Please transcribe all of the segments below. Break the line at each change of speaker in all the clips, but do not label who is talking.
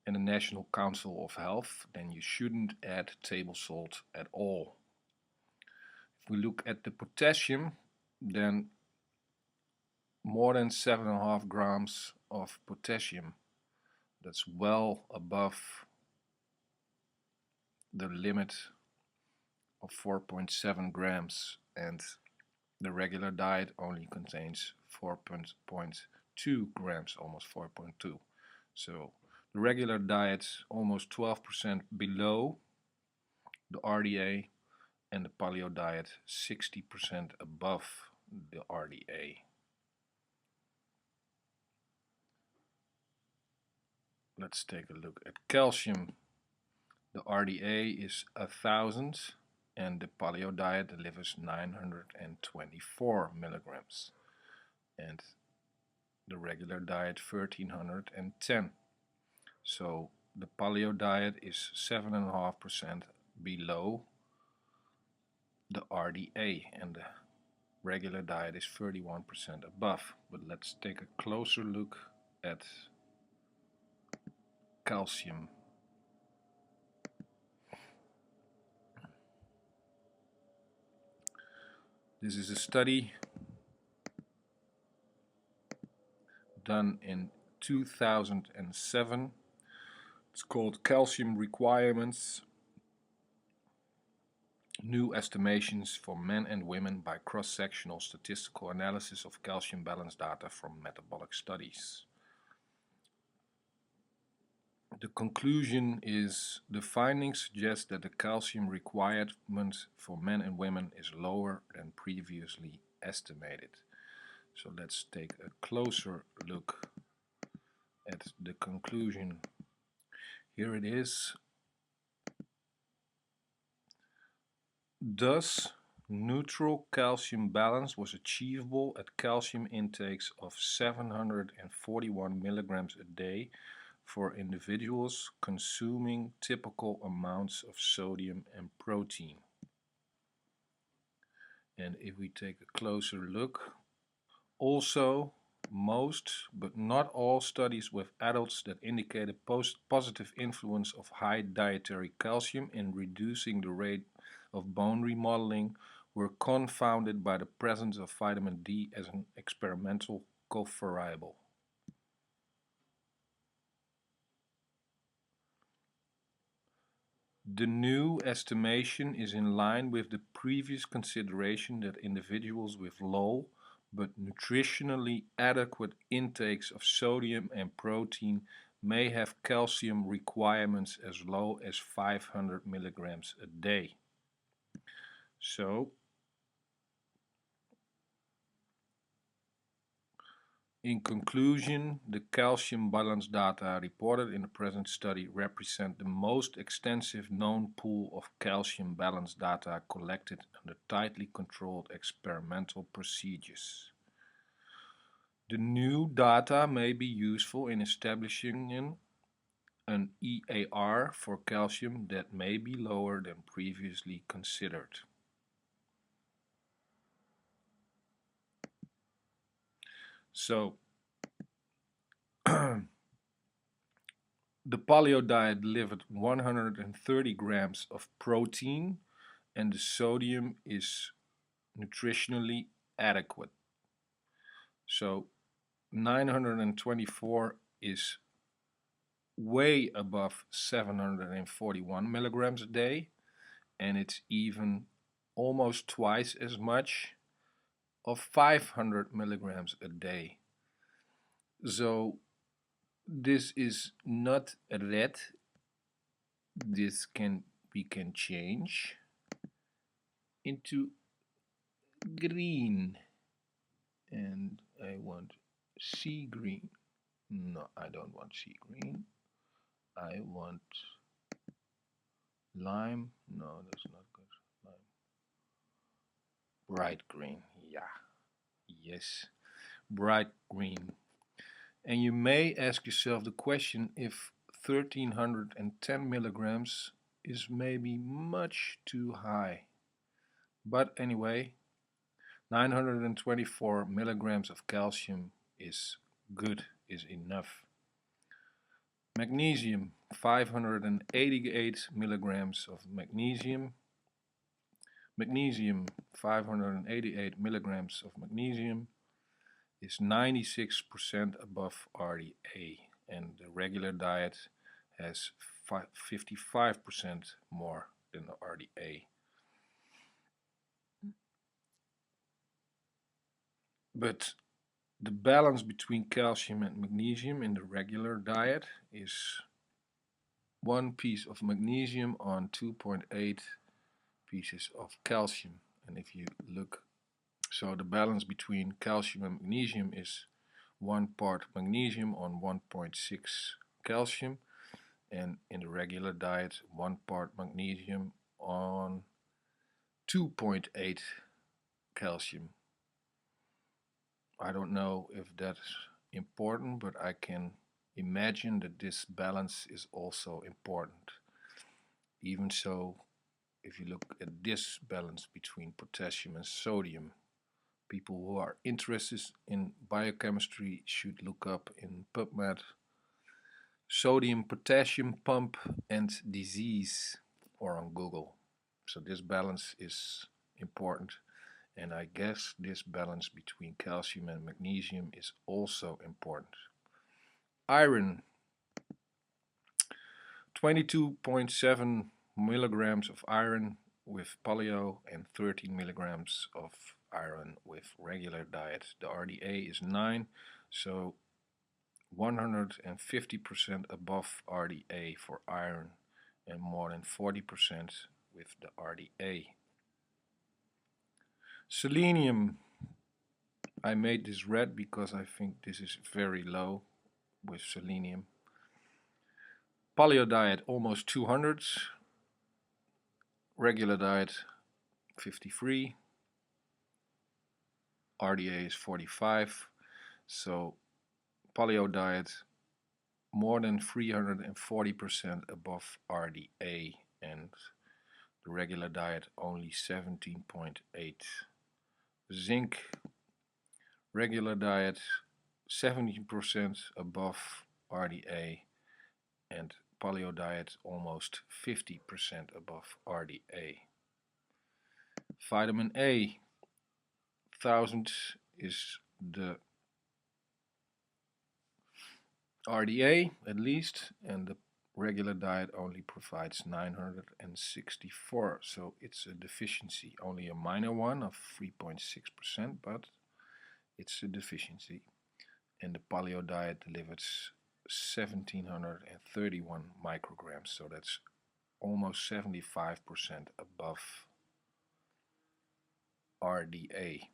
and the National Council of Health, then you shouldn't add table salt at all. If we look at the potassium, then more than 7.5 grams of potassium. That's well above the limit of 4.7 grams, and the regular diet only contains 4.2 grams, almost 4.2. So the regular diet almost 12% below the RDA, and the paleo diet 60% above the RDA. Let's take a look at calcium. The RDA is 1000 and the paleo diet delivers 924 milligrams, and the regular diet 1310. So the paleo diet is 7.5% below the RDA, and the regular diet is 31% above. But let's take a closer look at calcium. This is a study done in 2007. It's called Calcium Requirements, New Estimations for Men and Women by Cross-Sectional Statistical Analysis of Calcium Balance Data from Metabolic Studies. The conclusion is the findings suggest that the calcium requirement for men and women is lower than previously estimated. So let's take a closer look at the conclusion. Here it is. Thus, neutral calcium balance was achievable at calcium intakes of 741 milligrams a day for individuals consuming typical amounts of sodium and protein. And if we take a closer look, also most but not all studies with adults that indicated positive influence of high dietary calcium in reducing the rate of bone remodeling were confounded by the presence of vitamin D as an experimental covariable. The new estimation is in line with the previous consideration that individuals with low but nutritionally adequate intakes of sodium and protein may have calcium requirements as low as 500 milligrams a day. So, in conclusion, the calcium balance data reported in the present study represent the most extensive known pool of calcium balance data collected under tightly controlled experimental procedures. The new data may be useful in establishing an EAR for calcium that may be lower than previously considered. So, the paleo diet delivered 130 grams of protein and the sodium is nutritionally adequate. So 924 is way above 741 milligrams a day, and it's even almost twice as much of 500 milligrams a day. So this is not red. We can change into green, and I want sea green. No, I don't want sea green. I want lime. No, that's not good. Lime. Bright green. Yeah. Yes. Bright green. And you may ask yourself the question if 1310 milligrams is maybe much too high. But anyway, 924 milligrams of calcium is good, is enough. Magnesium. 588 milligrams of magnesium. Magnesium, 588 milligrams of magnesium is 96% above RDA, and the regular diet has 55% more than the RDA. But the balance between calcium and magnesium in the regular diet is 1 piece of magnesium on 2.8 pieces of calcium. And if you look, so the balance between calcium and magnesium is 1 part magnesium on 1.6 calcium, and in the regular diet 1 part magnesium on 2.8 calcium. I don't know if that's important, but I can imagine that this balance is also important. Even so, if you look at this balance between potassium and sodium, people who are interested in biochemistry should look up in PubMed sodium potassium pump and disease, or on Google. So this balance is important, and I guess this balance between calcium and magnesium is also important. Iron, 22.7 milligrams of iron with paleo and 13 milligrams of iron with regular diet. The RDA is 9, so 150% above RDA for iron and more than 40% with the RDA. Selenium, I made this red because I think this is very low with selenium. Paleo diet almost 200, regular diet 53, RDA is 45, so paleo diet more than 340% above RDA, and the regular diet only 17.8. Zinc, regular diet 17% above RDA, and paleo diet almost 50% above RDA. Vitamin A, 1000 is the RDA at least, and the regular diet only provides 964, so it's a deficiency, only a minor one of 3.6%, but it's a deficiency. And the paleo diet delivers 1731 micrograms, so that's almost 75% above RDA.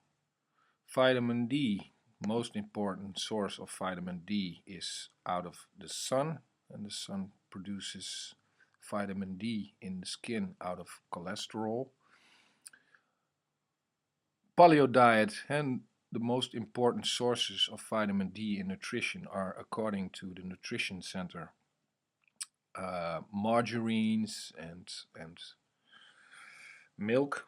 Vitamin D, most important source of vitamin D is out of the sun, and the sun produces vitamin D in the skin out of cholesterol. Paleo diet and the most important sources of vitamin D in nutrition are, according to the Nutrition Center, margarines and milk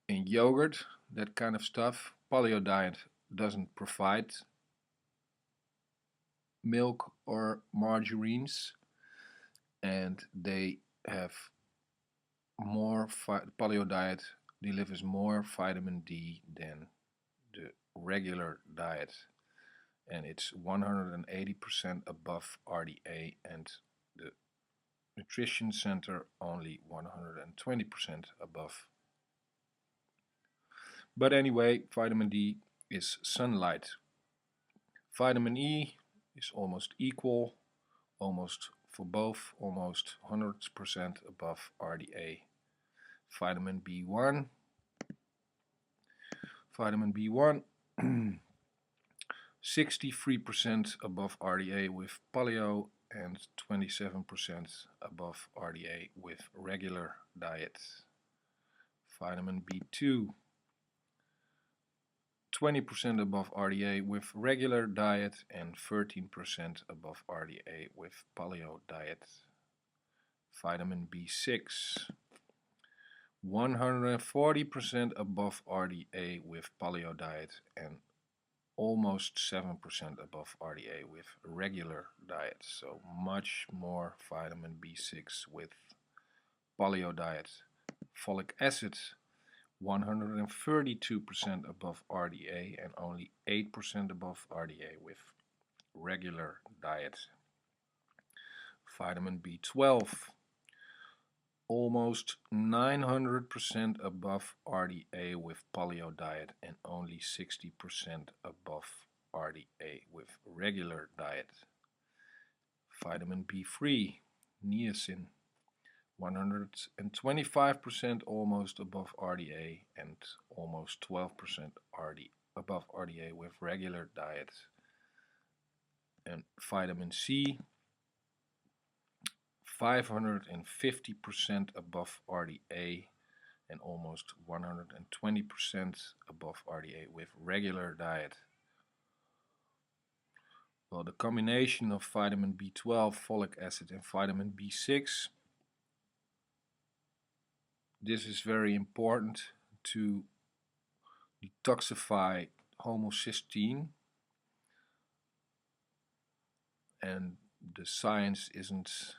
and yogurt, that kind of stuff. Paleo diet doesn't provide milk or margarines, and they have more, paleo diet delivers more vitamin D than the regular diet, and it's 180% above RDA, and the Nutrition Center only 120% above. But anyway, vitamin D is sunlight. Vitamin E is almost equal, almost for both, almost 100% above RDA. Vitamin B1, 63% above RDA with paleo and 27% above RDA with regular diet. Vitamin B2, 20% above RDA with regular diet and 13% above RDA with paleo diet. Vitamin B6, 140% above RDA with paleo diet and almost 7% above RDA with regular diet. So much more vitamin B6 with paleo diet. Folic acid 132% above RDA and only 8% above RDA with regular diet. Vitamin B12 almost 900% above RDA with paleo diet and only 60% above RDA with regular diet. Vitamin B3, niacin, 125% almost above RDA and almost 12% above RDA with regular diet. And vitamin C, 550% above RDA and almost 120% above RDA with regular diet. Well, the combination of vitamin B12, folic acid and vitamin B6, this is very important to detoxify homocysteine, and the science isn't